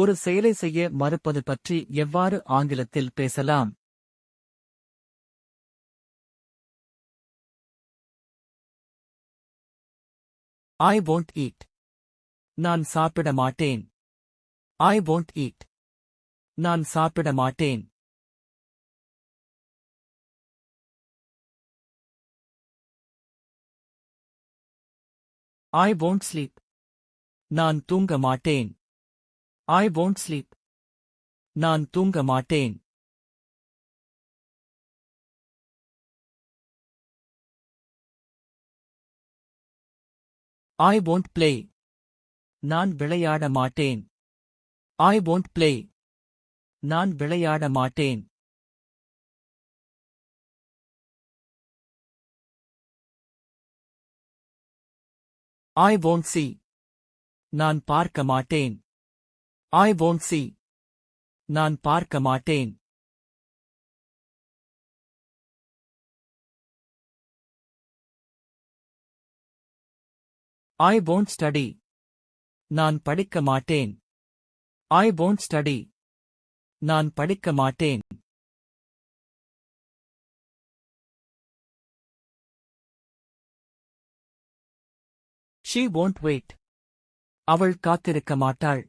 ஒரு செயலை செய்ய மறுப்பது பற்றி எவ்வாறு ஆங்கிலத்தில் பேசலாம்? I won't eat. நான் சாப்பிட மாட்டேன். I won't eat. நான் சாப்பிட மாட்டேன். I won't sleep. நான் தூங்க மாட்டேன். I won't sleep. நான் தூங்க மாட்டேன். I won't play. நான் விளையாட மாட்டேன். I won't play. நான் விளையாட மாட்டேன். I won't see. நான் பார்க்க மாட்டேன். I won't see. நான் பார்க்க மாட்டேன். I won't study. நான் படிக்க மாட்டேன். I won't study. நான் படிக்க மாட்டேன். She won't wait. அவள் காத்திருக்க மாட்டாள்.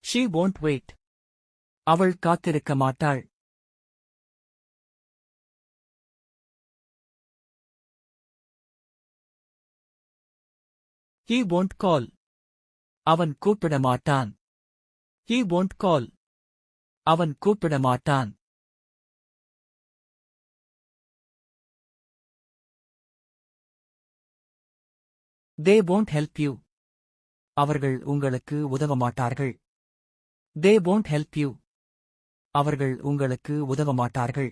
She won't wait. அவள் காத்திருக்க மாட்டாள். He won't call. அவன் கூப்பிட மாட்டான். He won't call. அவன் கூப்பிட மாட்டான். They won't help you. அவர்கள் உங்களுக்கு உதவ மாட்டார்கள். They won't help you. அவர்கள் உங்களுக்கு உதவ மாட்டார்கள்.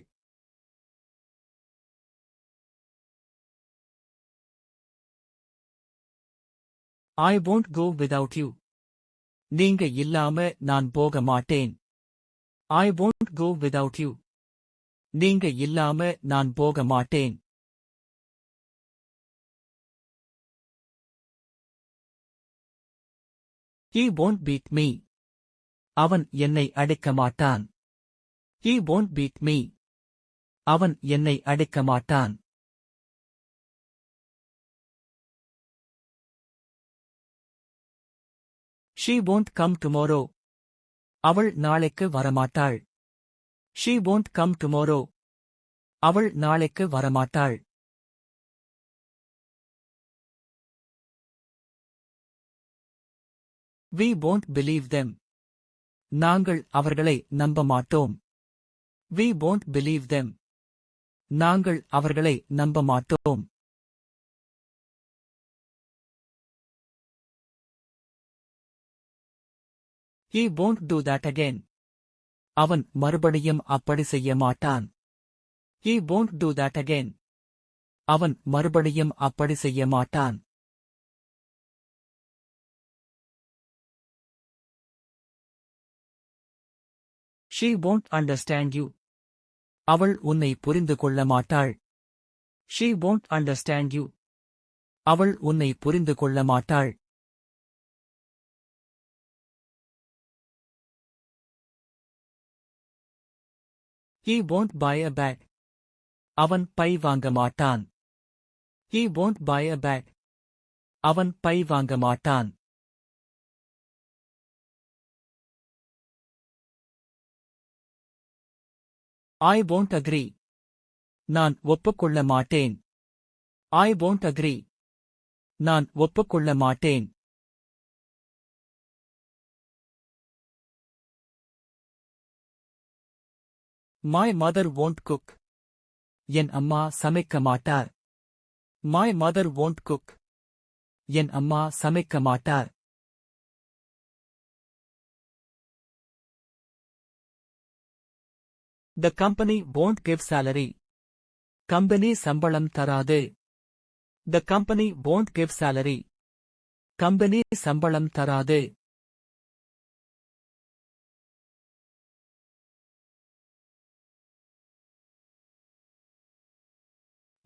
I won't go without you. நீங்க இல்லாம நான் போக மாட்டேன். I won't go without you. நீங்க இல்லாம நான் போக மாட்டேன். He won't beat me. அவன் என்னை அடிக்க மாட்டான். He won't beat me. அவன் என்னை அடிக்க மாட்டான். She won't come tomorrow. அவள் நாளைக்கு வரமாட்டாள். She won't come tomorrow. அவள் நாளைக்கு வரமாட்டாள். We won't believe them. நாங்கள் அவர்களை நம்ப மாட்டோம். We won't believe them. நாங்கள் அவர்களை நம்ப மாட்டோம். He won't do that again. அவன் மறுபடியும் அப்படி செய்ய மாட்டான். He won't do that again. அவன் மறுபடியும் அப்படி செய்ய மாட்டான். She won't understand you. அவள் உன்னை புரிந்து கொள்ள மாட்டாள். She won't understand you. அவள் உன்னை புரிந்து கொள்ள மாட்டாள். He won't buy a bag. அவன் பை வாங்க மாட்டான். He won't buy a bag. அவன் பை வாங்க மாட்டான். I won't agree. நான் ஒப்புக்கொள்ள மாட்டேன். I won't agree. நான் ஒப்புக்கொள்ள மாட்டேன். My mother won't cook. என் அம்மா சமைக்க மாட்டார். My mother won't cook. என் அம்மா சமைக்க மாட்டார். The company won't give salary. Company சம்பளம் தராது. The company won't give salary. Company சம்பளம் தராது.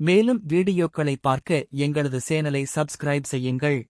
மேலும் வீடியோக்களை பார்க்க எங்களது சேனலை சப்ஸ்கிரைப் செய்யுங்கள்.